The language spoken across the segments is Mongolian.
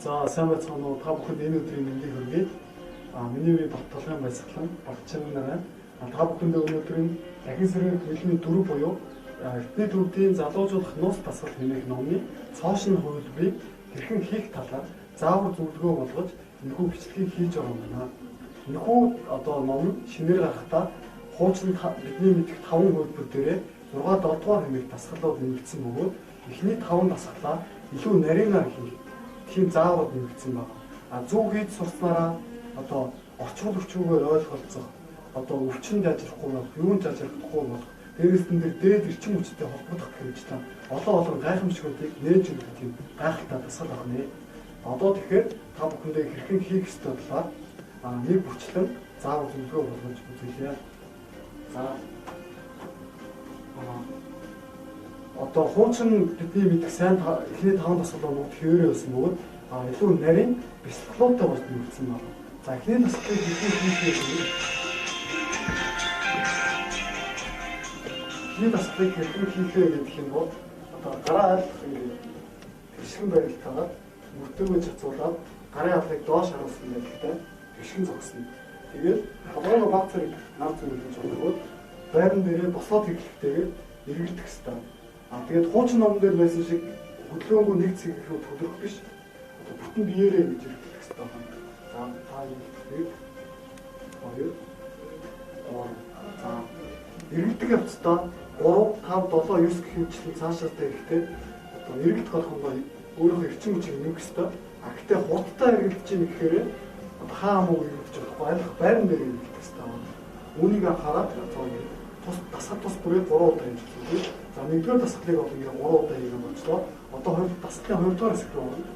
За сайн байцгаана уу? Та бүхэнд энэ өдрийн мэндийг хүргэе. Миний үе Батлын баясгалан багчнараа та бүхэндээ өнөөдрийн дахин сэргийн хэлний дөрөв буюу эртний төвдийн залуучуудах нууц дасгал хэмээх номны цоошин хувилбарыг хэрхэн хийх талаар заавар зөвлөгөө болгож энэхүү бичлэгийг хийж байгаа юм байна. Энэхүү ном шинээр гарахдаа хуучин бидний мэдих 5 хувилбар дээрээ 6-7 дугаар хэмээх дасгалууд нэмэгдсэн бөгөөд эхний 5 дасгалаа илүү нарийнаар хийх тийм зааврууд нэмэгдсэн байна. Зөв хийж сурснараа орчуул өчүүгээр ойлголцох, өвчнөд ажиллахгүй болох, юунд ажиллахгүй болох, дээрээс нь дээд эрчим хүчтэй холбогдох хэмжээтэй олон гайхамшигуудыг нээж өгөх тийм гайхалтай дасгал байна. Тэгэхээр та бүхэндээ хэрхэн хийх ёстой талаар нэг бүчлэн заавар зөвлөгөө болгож үзье. Хуучин бидний мэдих сайн эхний 5 дасгал бол хэвээрээ байсан бөгөөд илүү нарийн бяцлаглуутай болж нэмэгдсэн байна. За эхний дасгалыг хэрхэн хийх вэ? Эхний дасгалыг хэрхэн хийх вэ гэдэг юм бол гараа айлах ингээд тэгшхэн барилтаагаар мөрдөгөө чацуулаад гарын алгыг доош харуулсан байлтай тэгшхэн зогсно. Тэгээд толгойн баг зэрэг нар зүрхлэж өгөөд байран дээрээ бослоод хэвлэхтэйгээр эргэлдэх ёстой. Тэгээд хуучин ном дээр байсан шиг хөдөлгөөнгүй нэг цэг рүү төдрөх биш. Бүтэн биеэрээ гэж эргэлдэх ёстой байна. За та нэг хоёр эргэлдэх явцдаа 3 5 7 9 гэх хэмжлэн цаашаастай ирэхдээ эргэлдэх болгонгоо өөрийнхөө эрчим хүчийг нэмэх ёстой. Гэхдээ хурдтай эргэлдэж ийн гэхээр хаа муу эргэлдэж болохгүй айлах байран дээр эргэлдэх ёстой байна. Үүнийг анхаарал дасгал тус бүрээ 3 удаа хийжлээ. За нэгдүгээр дасгалыг ингээд 3 удаа хийх юм болчлоо. Дасгалын 2 дугаар хэсэг рүү орно.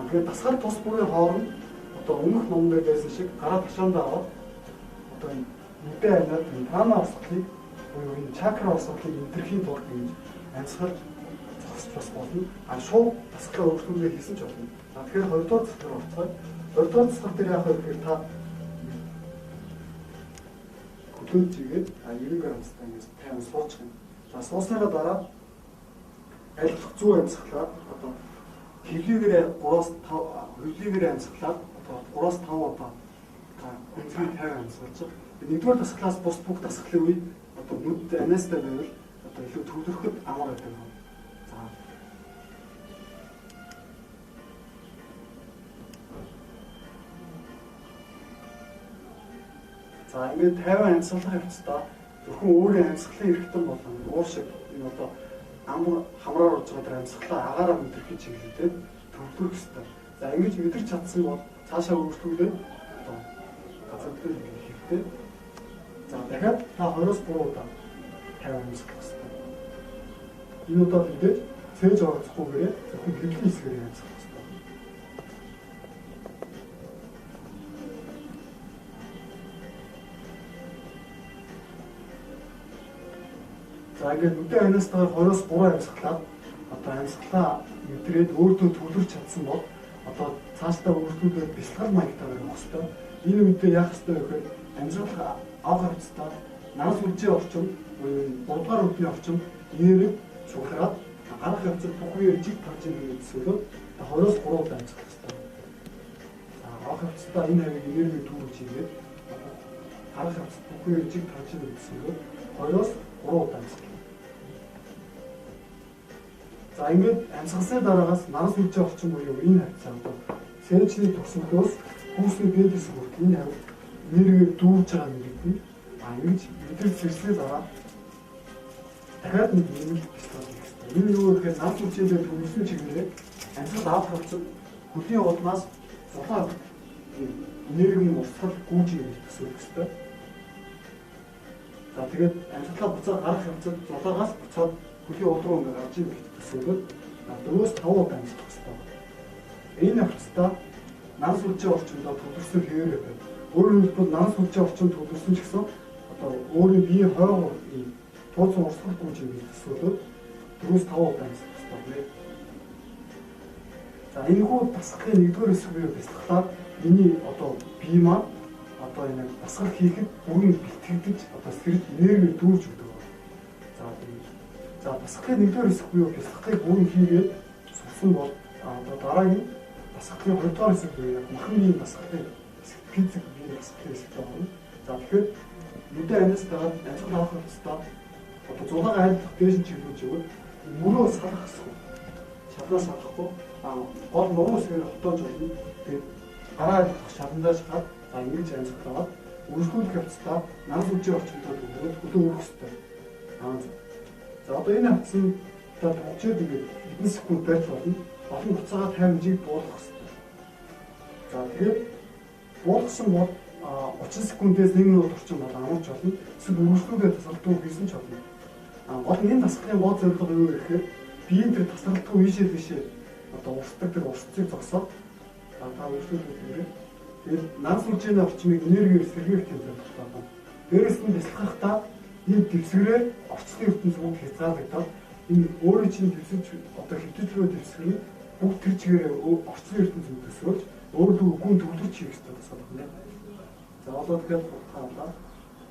Тэгээд дасгал тус бүрийн хооронд өмнөх ном дээр байсан шиг гараа ташаандаа аваад нүдэ анаад прана усхлыг буюу энэ чакра усхлыг энтерхийн тулд ингэж амьсгалж зогсож бас болно. Шууд дасгалаа өөрчлөлөө хийсэн ч болно. За тэгэхээр 2 дугаар дасгал руу орцгоо. 2 дугаар дасгал дээр яах вэ гэхээр та хөдөлж игээд 90 грамстай ингэж тайван суучих юм. За суусныхаа дараа айлах зүү амьсгалаа хэвлийгээрээ 3-5 хэвлийгээрээ амьсгалаад 3-5 удаа үнцгийг тайван амьсгалж. Нэгдүгээр дасгалаас бус бүх дасгалын үед нүд анастай байвал илүү төвлөрөхөд амар байдаг юм. За ингээд 50 амьсгалах явцдаа зөвхөн өөрийн амьсгалын эрхтэн болон уушиг энэ амар хамраар урж байгаа амьсгалаа агаараа мэдрэхийг чиглэлтэй төвлөрөх ёстой. За ингэж мэдэрч чадсан бол цаашаа өөрчлөлөө газар дээр хийхдээ. За дахиад та 2-3 удаа 50 амьсгалах ёстой. Энэ удаа мэдээж цээж орцохгүйгээр зөвхөн хэвлэлийн хэсгээр амьсгалах ёстой. За ингээд нүдэн анастайгаар 2-3 амьсгалаад амьсгалаа мэдрээд өөртөө төвлөрч чадсан бол цаашдаа өөрчлөлөө бяцлал маягтай байх хэрэгтэй. Энэ үедээ яах ёстой вэ гэхээр амьсгал авах хэвцээ наран сүлжээ орчим, 3 дугаар өдрийн орчим нэрийг цуглараад гарах хэвцээ бүхний жиг тарж ирэх зүйлсөөлөө 2-3 удаа амьсгах хэрэгтэй. За авах хэвцээ энэ хавийг энергийг түүрүүлж игээд гарах хэвцээ бүхний жиг тарж ирэх зүйлсөөлөө 2-3 удаа амьсгах. За ингээд амьсгалсны дараагаас наран сүлжээ орчин буюу энэ хавцаа сэрчний төгсгөлөөс хүүсний дээдээс хүртэл энэ хавь нэрээр дүүрж байгаа нэрийг ингэж мэдрэл зэрэглээ дараа дахиад нэг нэмэлт бэлтгэл хийх хэрэгтэй. Энэ юу гэхээр наран сүлжээ дээр төгссөн чиглэлээр амьсгал авах хавцад хөдлийн уднаас зулаа энергийн урсгал гүйж ирэх төсөөлөх. За тэгээд амьсгалаа буцаад гарах хавцад зулаагаас буцаад хөдлийн уд руу ингээд гарч ирэх төсөөлөд 4-5 удаа амьсгах хэрэгтэй. Энэ явцдаа наран сүлжээ орчиндөө төвлөрсөн хэвээрээ байна. Өөрөөр хэлбэл наран сүлжээ орчинд төвлөрсөн ч гэсэн өөрийн биеийн хойгоор тууцсан урсгал гүйж ирэх төсөөлөд 4-5 удаа амьсгах хэрэгтэй. За энэ хүү дасгалын 1-р хэсэг буюу бяцлаглаар миний бие маань энэ дасгал хийхэд бүрэн бэлтгэгдэж сэрж энерги дүүрж өгдөг. За дасгалын 1-р хэсэг буюу бяцлаглыг бүрэн хийгээд сурсан бол дараагийн дасгалын 2 дугаар хэсэг буюу махны дасгалын хэсэг, физик биеийн дасгалын хэсэг байна. За тэгэхээр нүдэн амьд тагаад амьсгал авах хэвээр одоо зулаага айлдах дээш нь чиглүүлж өгöd мөрөө салах хэсэг. Шалгаа салахгүй гол нуруу хэсгээр хотоож болно. Тэгээд гараа айлдах шаландаа шахаад за ингэж амьсгал аваад үргэлжлүүлэх явцдаа наас үжийн орчимдод өгөөд хөдөө өрөх хэвээр. За одоо энэ хавцсан та төгчөөд ингээд хэдэн секунд байж болно. Олон хугацаагаар 50 жиг буулгах хэрэгтэй. За тэгээд буулгасан бол 30 секундээс 1 минут орчим бол амарч болно. Эсвэл үргэлжлүүлээ тасралтгүй хийсэн ч болно. Гол нь энэ дасгалын гол зорилго юу гэхээр биеийн тэр тасралтгүй ийшээ тийшээ одоо урсдаг тэр урсцыг зогсоод та үргэлжлүүлэх. Тэгээд наас үжийн орчмыг энергиээр сэргээх температурт байна. Дээрээс нь бясалгахдаа энэ дэвсгэрээ орчны ертөнц бүгд хязгаарлагдаад энэ өөрөө чинь дэвсгэж одоо хэвтэлгөө дэвсгэр нь бүгд тэр чигээрээ орчны ертөнц төсөөлж өөрөө үгүй төвлөрч хийх хэрэгтэй тасалбар байна. За одоо тэгэхээр хаалаа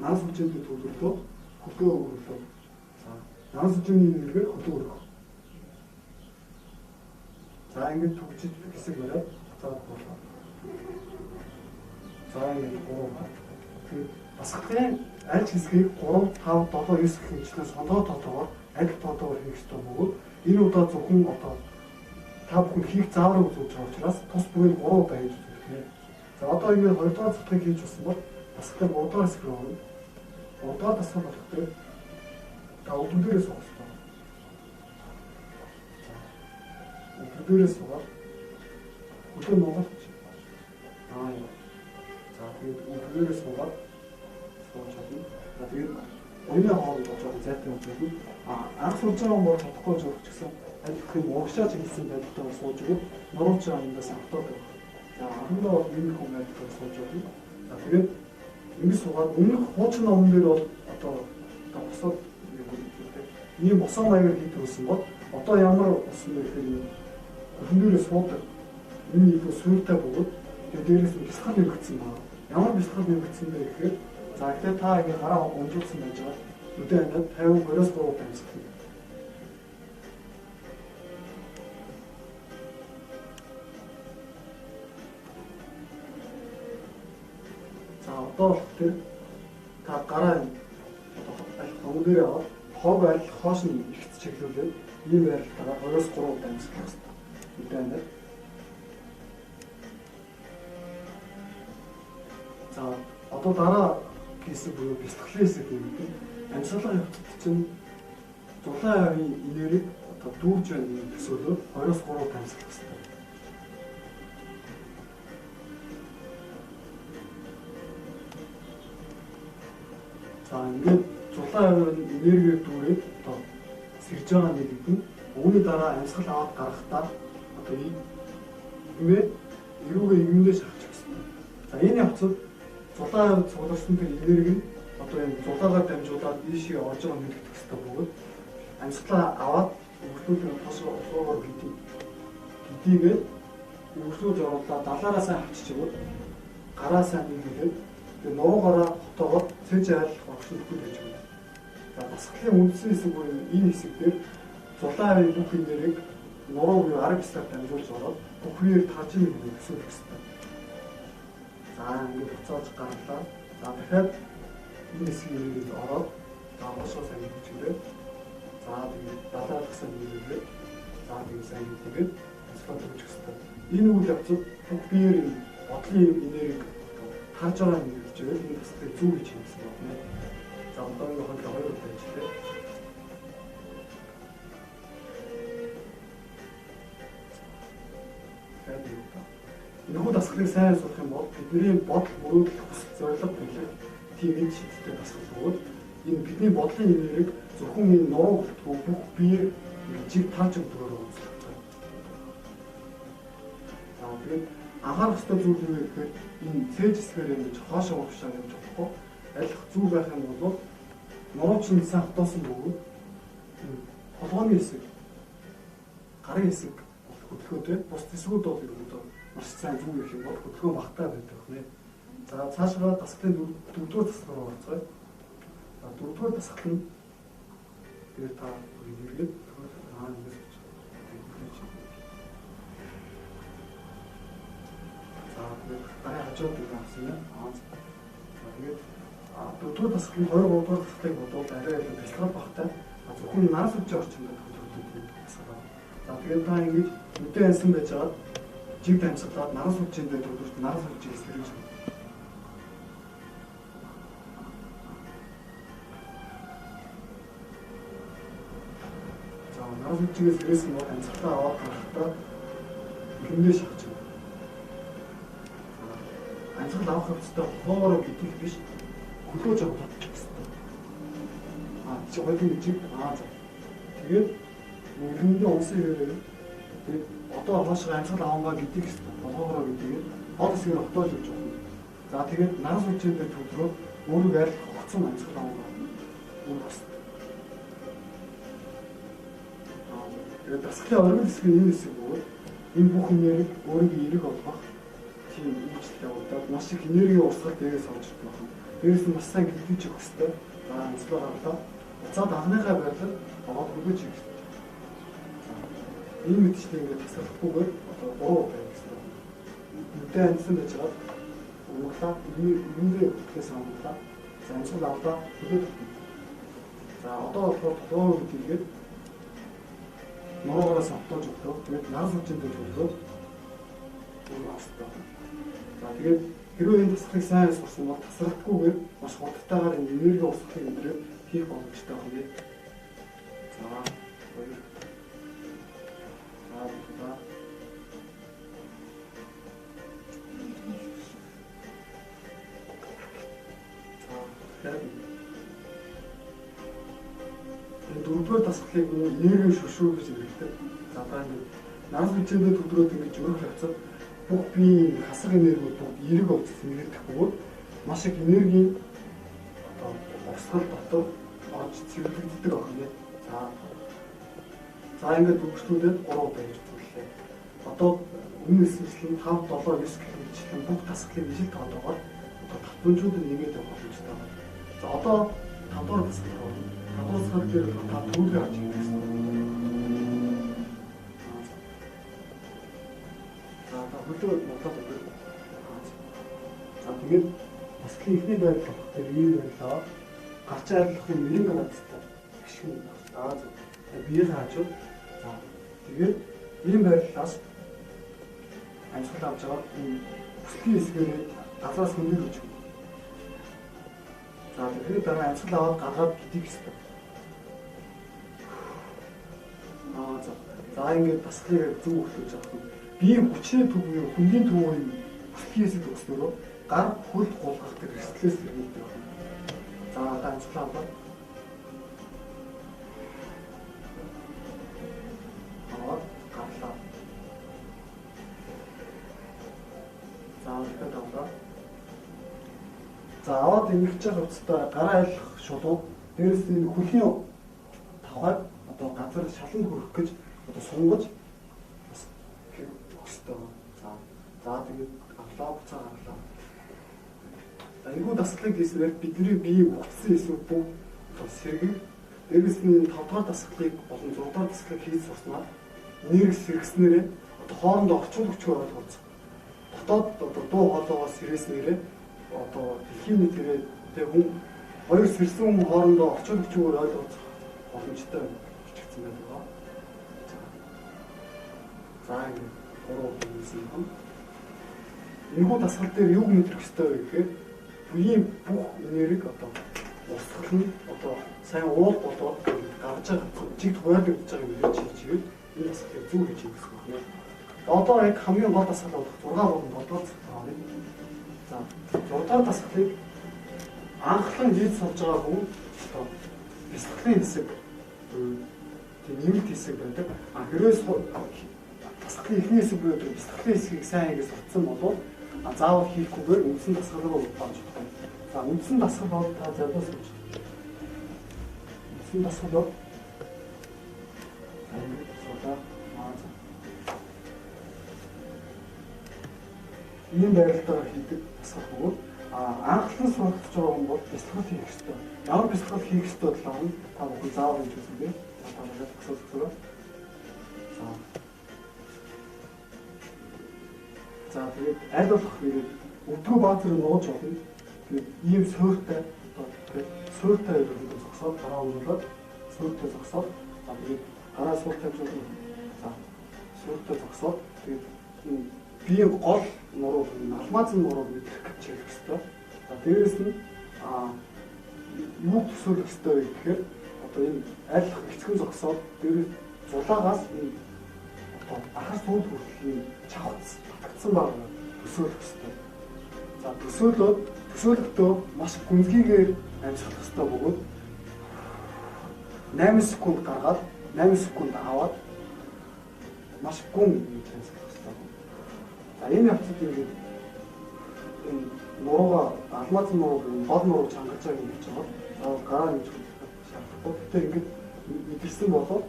наас үжийн төвлөрлөө хөдөө өргөлөө. За наас үжийн энергээр хөдөө өргөх. За ингэж төгжиж хэсэг бариад цаад болоо. За ингэ гоо. Тэгээд дасгалын аль хэсгийг 3, 5, 7, 9 гэх хэмжээгээр сондоо тоотоогоор аль тоотоогоор хийх ёстой бөгөөд энэ удаа зөвхөн одоо та бүхэн хийх заавар үзүүлж байгаа учраас тус бүгийг 3 удаа хийж үзүүлэх. За одоо ингээд 2 дахь цогцыг хийж болсон бол дасгалын 3 дахь хэсэг рүү орно. 3 дахь дасгал болохгүй та өдөрдөөс суусах. Өдөрдөөс суугаад өдөр Монголч яа. За тэгээд өдөрдөөс суугаад за тэгээд өнөө хоол болж байгаа зайтай юм. Анх сууж байгаа юм бол чадахгүй ч гэсэн аль гэх юм уушааж хэлсэн байдлаар сууж өгöd нуруулж байгаа юмдаас автоод байна. За хамгийн бол энэ хүн байдлаар сууж байна. За тэгээд ингэж суугаад өмнөх хуучин номон дээр бол одоо босоод ийм босон маягаар хийдэг байсан бол одоо ямар босон бэ гэхээр өндөрөө суудаг. Энэ нэг суурьтай бөгөөд тэгээд дээрээс нь бясалгал нэмэгдсэн байна. Ямар бясалгал нэмэгдсэн бэ гэхээр за ихтэй та ингэ гараа унжуулсан байж байгаа. Өдөө амьд 50-20-оос 3 удаа амьсгах. За одоо тэр та гараа аль номон дээр аваад хог аль хоош нь ихц чиглүүлээд ийм байралтаараа 2-оос 3 удаа амьсгах хэрэгтэй. Өдөө амьд. За одоо дараа хэсэг буюу бэлтгэлийн хэсэг гэдэг амьсгалын явцад чинь зулаан авийн энергийг одоо дүүрж байна төсөөлөд 2-оос 3 удаа амьсгах хэрэгтэй. За ингээд зулаан авийн энергийг дүүрээд одоо сэрж байгаа нэг юм. Үүний дараа амьсгал аваад гарахдаа одоо иймээ эрүүгээ юмдээ шахчих гэсэн. За энэ явцад зулаан цугларсан тэр энерги нь одоо энэ зулаагаар дамжуулаад ийшээ орж байгаа мэдэгдэх хэрэгтэй бөгөөд амьсгалаа аваад өргөлүүлэн тосгоор гэдийгээд өргөлүүлж оруулаад далаараа сайн хавчиж өгöd гараа сайн нийлүүлээд тэгээ нуруугаараа хотоогоод цэж айлах огшилгүй байж байна. За дасгалын үндсэн хэсэг буюу энэ хэсэг дээр зулаан бүх энергийг нуруу буюу арга бясалгаар дамжуулж ороод бүхнээр таажин гэдэг төсөөлөх хэрэгтэй. За ингээд буцааж гарлаа. За дахиад энэ хэсгийг ороод за босоо сайн хийчихвээ. За тэгээд далаалах сайн хийлээ. За тэгээд сайн хийгээд асфальт өгчих хэрэгтэй. Энэ үйл явцад бүх биеэр бодлын энергийг харж байгаа юм гэж байна. Энэ хэсгийг зүг хийж хийсэн байна. За одоо энэ хоол 2 удаа хийлээ. Энэхүү дасгалыг сайн сурах юм бол бидний бодол мөрөөдөл хүсэл зорилго бүлэг тийм шийдэлтэй дасгал бөгөөд энэ бидний бодлын энергийг зөвхөн энэ нуруу бүлтгүү бүх бие жиг тааж өгдөгөөр үзүүлдэг. За тэгээд анхаарах ёстой зүйл юу гэхээр энэ цээж хэсгээр ингэж хоошоо уушаа явж болохгүй. Алих зүйл байх юм бол нуруу чинь сайн хотоосон бөгөөд холгооны хэсэг, гарын хэсэг хөдөлгөөтэй бус хэсгүүд бол ерөнхийдөө маш сайн зүг их юм бол хөдөлгөөн багтаа байдаг нэ. За цаашаа дасгалын 4-р дасгал руу орцгоё. За 4-р дасгал нь тэгээд та эргээд ингэж хажуудыг авсан юм. Тэгээд дөрөвдүгээр дасгалын 2-3 дугаар дасгалыг бодвол арай илүү бэлтгэл багтай. Зөвхөн нарс үжи орчинд төлөвлөлтийг дасгал. За тэгээд та ингэж үдээ ансан байж байгаа жиг дамжуулаад нарс үжинд төлөвлөлт нарс үжиг сэргэж байна. За нарс үжигээс сэргээс нь амцалтаа аваад гарахтаа гэмнээ шахаж байна. Амцал авах хэвчтэй хоороо гэдэг биш. Хөлөө жоо бодчих гэсэн. Чи хоёрын жиг за. Тэгээд өргөндөө унсан ирээ. Тэгээд одоо хоошоо амцал авангаа гэдэг гэсэн. Болгоороо гэдэг. Хол хэсгээр отоож өгч байна. За тэгээд нарс үжиндээ төлрөө өөрөг арил хоцсон амцал авангаа. Бас. Тэгээд дасгалын оргил хэсгийн энэ хэсэг бөгөөд энэ бүх нэрийг өөрийн эрэг олгох тийм үйлчлэлтэй удаад маш их энерги урсгал дээрээс орж ирдэг байна. Дээрээс нь бас сайн гэлдэж өгөх хэрэгтэй. За амцлаа гарлаа. Уцаад анхныхаа байдлаар богоод хөргөж ирэх хэрэгтэй. Ийм мэдчилээ ингээд тасалдахгүйгээр одоо 3 удаа хийх хэрэгтэй. Үдээ амьдсан байж байгаа. Углаа эндээ бүтгэс амглаа. За амцлаа авлаа. хөргөж. За одоо болохоор толгойн үдийгээд нуруугаас автоож өглөө. Тэгээд нарс үжиндээ төлөө авсан. За тэгээд хэрвээ энэ тасгалыг сайн сурсан бол тасралтгүйгээр маш хурдтайгаар энерги урсгалыг өндрөө хийх боломжтой байна. За хоёр. За дөрөвдүгээр дасгалыг энерги шүршүү гэж хэлдэг. За та ингэ нарс үжиндээ төлрөөд ингэж өрөх явцад бүх биеийн хасах энергиуд эрэг болцсон нэгдэх бөгөөд маш их энерги одоо урсгал дотор орж цэвэрлэгддэг охин. За ингээд өгчлүүдэд 3 удаа хийж үзлээ. Одоо өмнө эсвэлэн 5, 7, 9 гэх мэт бүх дасгалыг ижил тоодогоор одоо татварчууд нэгээд явах боломжтой байна. За одоо 5 дугаар дасгал руу 5 дугаар дасгал дээр та төвлөрөө авч ирэх гэсэн. Хөлөө бодлоод өгөх. За тэгээд дасгалын ихний байдал болохоор ийм байлаа. Гарч айлах юм нэрийн гадтай ашиг. Бие хаачвал за тэгээд ийм байдлаас амжилт авч байгаа бүсгийн хэсгээр газраас хөндөр өгч. За тэгээд дараа амжилт аваад гаргаад гэдгийг хэвээр. За ингээд дасгалыг зөв хөтлөж авах юм. Биеийн хүчний төв буюу хүндийн төвийн бүсгийсэд өснөрөө гар хөл гулгах тэр эрсдлээс иргэдэг байна. За амжилтаа аваад гарлаа. За дахиад авлаа. За аваад ингэж явах үстэй гараа айлах шулуу дээрээс энэ хөлийн тавхад одоо газар шаланд хүрэх гэж одоо сунгаж За тэгээд авлаа буцаа гарлаа. За энэхүү дасгалыг хийснээр бидний биеийн утсан эсвэл бүх сэргийг дээрээс нь 5 дугаар дасгалыг болон 6 дугаар дасгалыг хийж сурснаар энерги сэргснээрээ одоо хоорондоо орчин хүчээр ойлгож дотоод одоо дуу хоолойгоо сэргэснээрээ одоо дэлхийн нийтээрээ тэг хүн хоёр сэрсэн хүн хоорондоо орчин хүчээр ойлгож боломжтой бичигдсэн байдаг. За ингэ 3 удаа хийсэн юм. Энэхүү дасгал дээр юг мэдрэх ёстой вэ гэхээр биеийн бүх энерги одоо урсгал нь одоо сайн уул болоод гарч байгаа жиг хуйлагдж байгаа юм гэж хэлчихвэл энэ дасгалыг зөв хийж хийх гэсэн юм. Одоо яг хамгийн гол дасгал болох 6 болон 7 дахь дасгал. За 6 дахь дасгалыг анхлан хийж сурж байгаа хүн одоо бясалгалын хэсэг тийм нэмэлт хэсэг байдаг. Хэрвээ дасгалын эхний хэсэг буюу бясалгалын хэсгийг сайн ингэж сурцсан бол заавал хийхгүйгээр үндсэн дасгал руу орж ирэх. За үндсэн дасгал бол та задаас гэж. Үндсэн дасгал бол ийм байралтаар хийдэг дасгал бөгөөд анхлан суралцж байгаа хүн бол бясалгал хийх ёстой. Ямар бясалгал хийх ёстой талаар нь та бүхэн заавал хийж үзье. Та бүхэн асуух. За За тэгээд аль болох тэгээд өвдгөө баатар нууж болно. Тэгээд ийм суйртай тэгээд суйртай ерөнхийдөө зогсоод гараа унуулаад суйртай зогсоод тэгээд гараа суул тавьж болно. За суйртай зогсоод тэгээд биеийн гол нуруу алмазын нуруу мэдрэх гэж хэлэх хэрэгтэй. За дээрэс нь юу төсөөлөх хэрэгтэй вэ гэхээр одоо энэ аль хэцхэн зогсоод дээрээс зулаагаас энэ одоо ахар сүүл хүртэл чавц татгдсан баг төсөөлөх хэрэгтэй. За төсөөлөхдөө маш гүнзгийгээр амжилах хэрэгтэй бөгөөд 8 секунд гаргаад 8 секунд аваад маш гүн амжилах хэрэгтэй. За энэ явцад ингээд энэ нурууга алмазын нуруу гол нуруу чангаж байгаа юм гэж байгаа. За гараа нэмж шаардлагагүй. Гэтэ ингээд мэдэрсэн болоод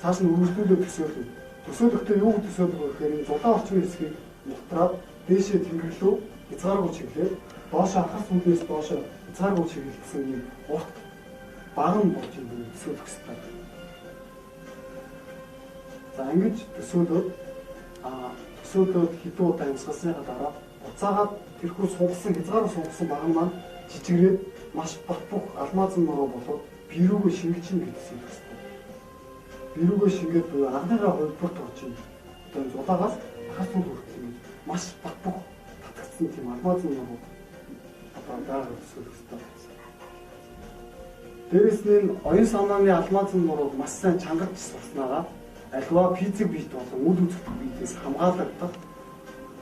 цааш нь үргэлжлүүлээ төсөөлөв. Төсөөлөхдөө юу төсөөлөх вэ гэхээр энэ зулаа орчмын хэсгийг нутраад дээшээ тэнгэрлүү хязгааргүй чиглээд доошоо хас үднээс доошоо хязгааргүй чиглэлсэн юм урт баган болж юм төсөөлөх хэрэгтэй. За ингэж төсөөлөөд хэдэн удаа амьсгалсныхаа дараа уцаагаад тэрхүү сунгасан хязгааргүй сунгасан баган маань жижигрээд маш бат бөх алмазын нуруу болоод бирүүгээ шингэж ин гэсэн юм байна. Бирүүгээ шингээд анхныхаа хувьд орж ин. Одоо зулаагаас ахаас нь хүртэл маш бат бөх татгдсан тийм алмазын нуруу одоо дaaгаар төсөөлөх хэрэгтэй. Дээрээс нь оюун санааны алмазын нуруу маш сайн чангаж сурснараа альва физик бит болон үйл үзэгдэх биетээс хамгаалагдах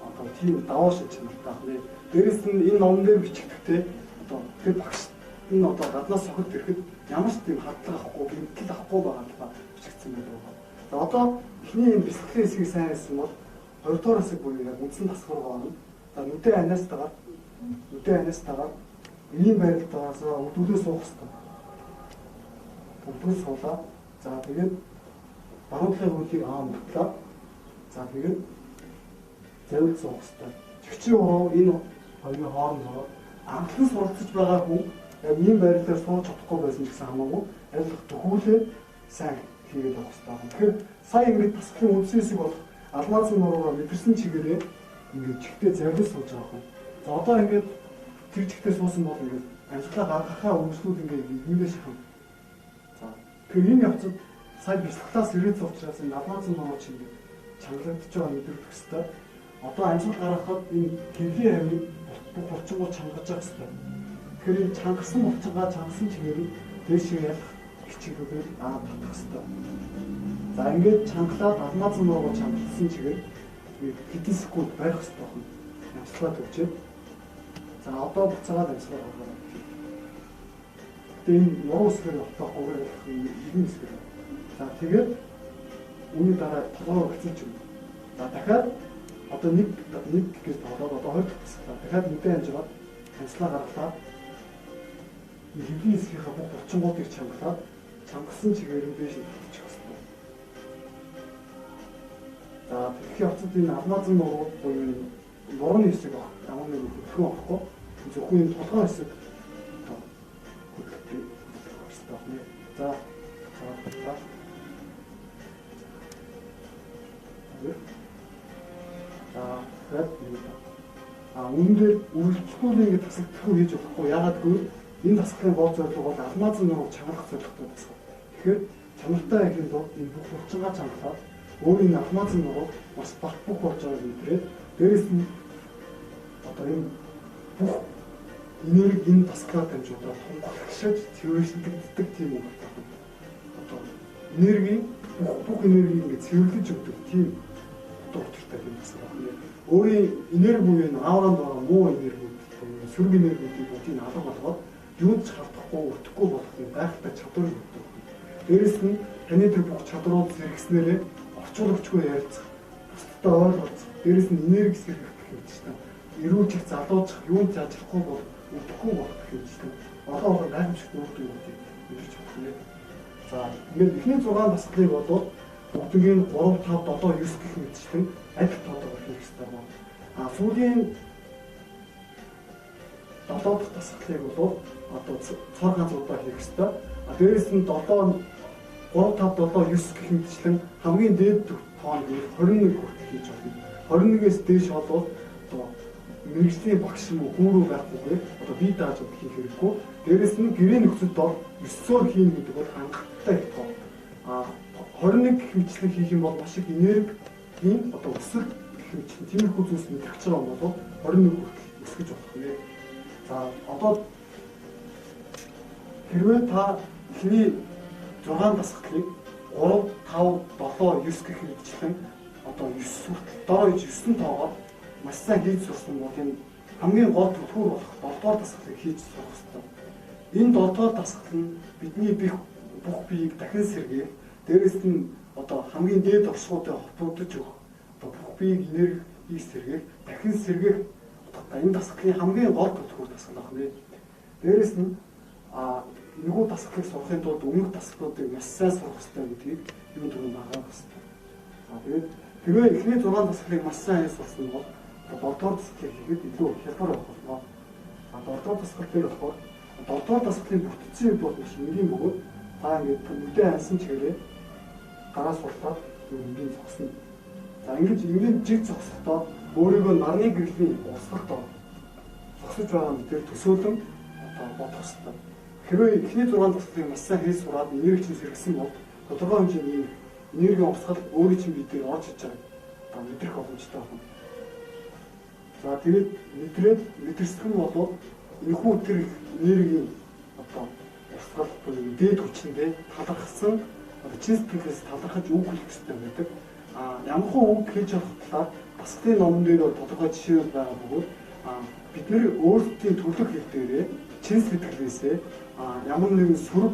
одоо тийм даваа шин чанартай байна. Дээрээс нь энэ номон дээр бичигдэхдээ одоо тэр багш энэ одоо гаднаас сохид ирэхэд ямар ч тийм хадлага авахгүй, гэмтэл авахгүй байгаа бичигдсэн байдаг. За одоо эхний энэ бэлтгэлийн хэсгийг сайн хийсэн бол 2 дугаар хэсэг буюу яг үндсэн тасгар гоон. За нүдэн анаас тагаад ийм байралтаас өдөлөө суух хэрэгтэй. Өдөлөө суулаа. За тэгээд баруудлын хөлийг мөртлөө. За тэгээд завил суух хэрэгтэй. Чигчийн уруу энэ хоёрын хоорондоо анхлан суралцж байгаа хүн яг ийм байрлалаар сууж чадахгүй байсан ч гэсэн хамаагүй аль төхүүлээ сайн хийгээд авах хэрэгтэй. Тэгэхээр сая ингэж тасгалын үндсэн хэсэг болох алмазын нуруугаа мэдэрсэн чигээрээ ингэж чигтээ завил сууж байгаа хүн. За одоо ингэж тэр чигтээ суусан бол ингэж амжилтаа гаргахаа үргэлжлүүл ингэж нийлээ шахав. За тэгэхээр энэ явцад сая бяцлаглаас ирээд учраас энэ алмазын нуруу чинь чангалагдж байгаа мэдрэх хэвээр. Одоо амжилт гаргахад энэ гэрлийн амийг бүх булчингууд чангаж байгаа хэвээр. Тэгэхээр энэ чангасан булчингаа чангасан чигээр дээшээ ялах хичээлүүдээр татах хэвээр. За ингээд чангалаад алмазын нуруу чангалсан чигээр хэдэн секунд байх хэвээр байна. Амжилтаа төвчээд. За одоо буцаагаад амжилтаа гаргана. Тэгээд энэ нуруу хэсгээр автохгүйгээр нэгэн хэсгээр. За тэгээд үүний дараа толгойг хэцүүлж өгнө. За дахиад одоо нэг гэж тоолоод одоо 2 дахь дахиад нүдэн амжгаад амслаа гаргалаа. Хэвлийн хэсгийнхаа бүх булчингуудыг чангалаад чангасан чигээр нь дээш тавьчих хэрэгтэй. За тэгэх явцад энэ алмазын нуруу буюу нурууны хэсэг баг. Ямар нэг хөдөлгөөн авахгүй зөвхөн энэ толгой хэсэг хөдөлгөөн хэрэгтэй. За үүндээ үргэлжлүүлэн ингэ тасагдахгүй хийж болохгүй. Яагаад гэвэл энэ тасгалын гол зорилго бол алмазын нурууг чангалах зорилготой тасгал. Тэгэхээр чанартай гэхэд энэ бүх булчингаа чангалаад өөрийн алмазын нурууг бас бат бөх болж байгааг мэдрээд дээрээс нь одоо энэ бүх энерги энэ тасгалаар дамжуулаад тунхагшиж цэвэрлэгддэг тийм үг байна. Одоо энерги бүх энерги ингэ цэвэрлэж өгдөг тийм утгатай юм байна. Өөрийн энерги буюу ауранд байгаа муу энерги, сөрөг энергиудыг бүгдийг алга болгоод юунд ч халтахгүй, өртөхгүй болох юм гайхалтай чадварыг өгдөг. Дээрээс нь таны тэр бүх чадрууд зэрэгснээрээ орчуулагчгүй ярилцах, бусдад ойлгуулах, дээрээс нь энерги сэргийгдэх юм чинь. Эрүүл чих залуужих, юунд зажрахгүй бол өртөхгүй болох юм чинь. Олон гайхамшигт нүүдийг мэдэрч байна. За ингээд эхний 6 тасгалыг бодвол бүгдийн 3, 5, 7, 9 гэх мэтчлэн адил тоодоо хийх хэрэгтэй байна. Сүүлийн 7 дахь тасгалыг бол одоо цор ганцуудаа хийх хэрэгтэй. Дээрээс нь 7, 3, 5, 7, 9 гэх мэтчлэн хамгийн дээд тоон 21 хүртэл хийж болно. 21-ээс дээш бол одоо мэрэгжлийн багш юм уу хүн рүү байхгүйгээр одоо бие дааж хийх хэрэггүй. Дээрээс нь гэрээ нөхцөлд бол 9-оор хийн гэдэг бол хангалттай их тоо. 21 хэмжлэг хийх юм бол маш их энергийн одоо өсөлт гэх мэт тиймэрхүү зүйлс мэдрэх гэж байгаа бол 21 хүртэл өсгөж болох нэ. За одоо хэрвээ та эхний 6 дасгалыг 3, 5, 7, 9 гэх мэтчлэн одоо 9 хүртэл доор 9 тоогоор маш сайн хийж сурсан бол энэ хамгийн гол төлхөр болох 7 дугаар дасгалыг хийж сурах хэрэгтэй. Энэ 7 дугаар дасгал нь бидний бүх биеийг дахин сэргээх, дээрэс нь одоо хамгийн дээд оршуудыг холбогдож өгөх, одоо бүх биеийг энергийг сэргээх, дахин сэргээх одоо энэ дасгалын хамгийн гол төлхөр дасгал байна. Дээрэс нь нөгөө дасгалыг сурахын тулд өмнөх дасгалуудыг маш сайн сурах хэрэгтэй гэдгийг юу түрүү багах хэрэгтэй. За тэгээд хэрвээ эхний 6 дасгалыг маш сайн сурсан бол 7 дугаар дасгалыг хийхэд илүү хялбар болох болно. 7 дугаар дасгал дээр болохоор 7 дугаар дасгалын бүтцийн үед бол маш энгийн бөгөөд та ингээд нүдээ ансан чигээрээ гараа суултаад энгийн зогсно. За ингэж энгийн жиг зогсохдоо өөрийгөө нарны гэрлийн усгалд зогсож байгаа мэдээ төсөөлөн одоо бодох хэрэгтэй. Хэрвээ эхний 6 дасгалыг маш сайн хийж сураад энерги чинь сэргсэн бол тодорхой хэмжээний энергийн усгал өөрийн чинь бие дээр орж иж байгаа мэдрэх боломжтой байна. За тэгээд мэдэрсгэн болоод энэхүү тэр энергийн одоо усгал дээд хүчиндээ талархсан чин сэтгэлээс талархаж үг хэлэх хэрэгтэй байдаг. Ямархуу үг хийж явах талаар дасгалын номон дээр тодорхой жишээ байгаа бөгөөд бид нэр өөрсдийн төлөв хэл дээрээ чин сэтгэлээсээ ямар нэгэн сүрэг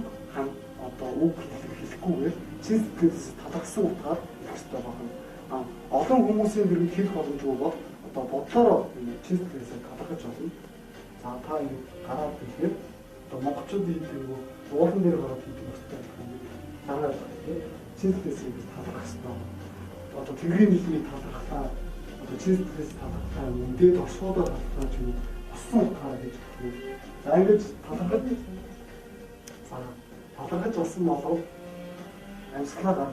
одоо үг хэлэхгүйгээр чин сэтгэлээс талархсан утгаар хэлэх хэрэгтэй байна. Олон хүмүүсийн дэргэд хэлэх боломжгүй бол одоо бодлороо чин сэтгэлээсээ талархаж болно. За та ингэ гараад хэлэхэд одоо монголчууд ийм нэг уулан дээр гараад хэлдэг хэрэгтэй юм. Танаа чин сэтгэлээсээ талархах хэрэгтэй. Одоо тэнгэрийн нийлмийн талархлаа одоо чин сэтгэлээс талархлаа дээд оршуудаар талархаж юм усан утгаараа хийж хэлдэг. За ингэж талархаж болсон болов амьсгалаа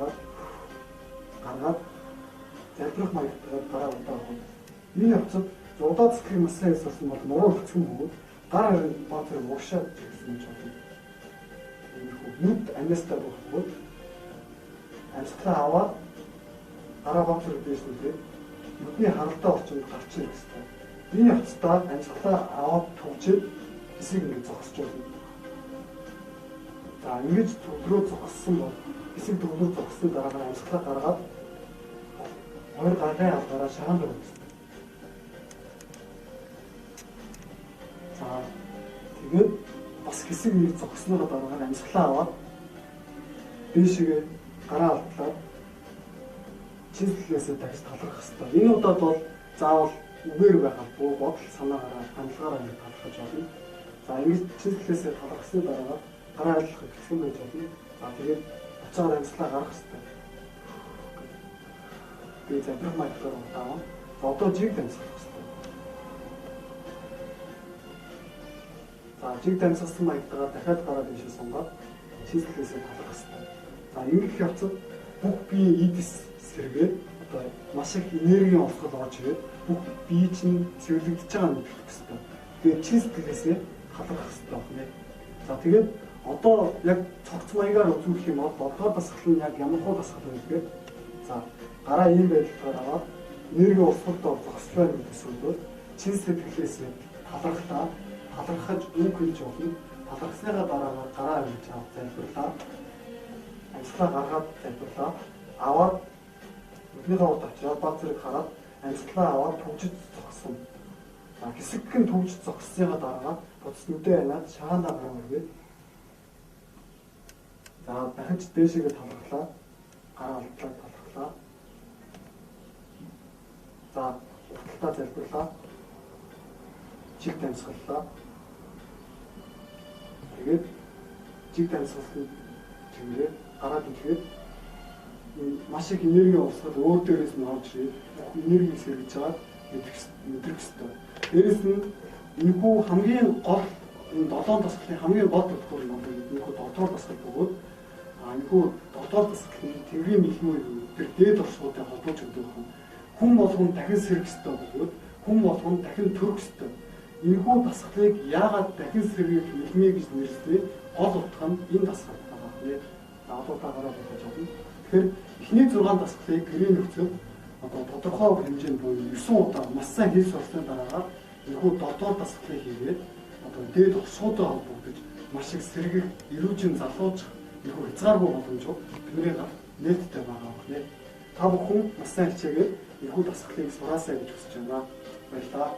гаргаад залбирах маягтайгаар гараа удаах. Энэ явцад удаа цэцгийг маш сайн хэлсэн бол нуруу хөцгөн бөгөөд гар харин баа тэр уушаад гэсэн юм байна. Нүд амьстай бөгөөд амьсгалаа аваад гараа баа тэр дэсүүдээ нүдний харалтай орчинд гарч ирэх хэрэгтэй. Энэ явцдаа амьсгалаа аваад төвчээд хэсэг ингэ зогсож байна. За ингэж төвдрөө зогссон бол хэсэг төвдрөө зогссон дараа амьсгалаа гаргаад хоёр гаргын алгаараа шагаан дээр үзсэн. За тэгээд бас хэсэг нэг зогсноо дараа амьсгалаа аваад дээшгээ гараа алдлаад чин сэтгэлээсээ дахиж талархах хэрэгтэй. Энэ удаад бол заавал үгээр байх албагүй бодол санаагаараа хандлагаараа ингэ талархаж болно. За ингэж чин сэтгэлээсээ талархсны дараа гараа алдлах гэсэн байж болно. За тэгээд буцаагаар амьсгалаа гаргах хэрэгтэй. Тэгээд залбирах маягтайгаар удааваа. Одоо жиг амьсгалах хэрэгтэй. За жиг амьсгалсан маягтайгаар дахиад гараа дэше сунгаад чин сэтгэлээсээ талархах хэрэгтэй. За ингэж явцад бүх бие эдис сэргээд одоо маш их энергийн усгал орж ирээд бүх бие чинь цэвэрлэгдэж байгаа нь мэдэх хэрэгтэй. Тэгээд чин сэтгэлээсээ талархах хэрэгтэй байна. За тэгээд одоо яг цогц маягаар үзүүлэх юм бол 7 дугаар дасгал нь яг ямар хуу дасгал вэ гэхээр за гараа ийм байдлаар аваад энерги усгалд зогсож байна гэдэгсээр чин сэтгэлээсээ талархаж үг хэлж болно. Талархсныхаа дараа гараа хэлж авах залбирлаа. Амьсгалаа гаргаад залбирлаа. Аваад өднийхөө урд очиод бат зэрэг хараад амьсгалаа аваад төвжиж зогсон. За хэсэгхэн төвжиж зогссныхаа дараа буцаж нүдээ ханаад шагаандаа гараа өргөв. За дахиж дээшээгээ талархлаа. Гараа алдлаа талархлаа. За уталтаа залбирлаа. Жиг дамсгаллаа. Тэгээд жиг дамсгалын чиглэлээр гараад ирэхэд маш их энерги усгал өөр дээрээс нь орж ирээд энерги сэргэж байгаа мэдрэх ёстой. Дээрээс нь энэхүү хамгийн гол энэ 7 дасгалын хамгийн гол төлөв нь энэхүү 7 дугаар дасгал бөгөөд энэхүү 7 дугаар дасгалын тэврийн мэлмүү тэр дээд оршуудыг холбож өгдөг хүн хүн болгон дахин сэрэх ёстой бөгөөд хүн болгон дахин төрөх ёстой. Энэхүү дасгалыг яагаад дахин сэргийг хэлмээ гэж нэрлэсэн гол утга нь энэ дасгал байгаа нэ. Заалуудаагаараа бодож байна. Тэгэхээр эхний 6 дасгалыг гэрээ нөхцөл одоо тодорхой хэмжээнд буюу 9 удаа маш сайн хийж сурсны дараагаар энэхүү дордоор дасгалыг хийгээд одоо дээд усуудаа холбогдож маш их сэргэх, эрүүжин залууж энэхүү хязгааргүй боломжууд бидний нээлттэй байгаа нэ. Та бүхэн маш сайн хичээгээд энэхүү дасгалыг сураасаа гэж хүсэж байна. Баярлалаа.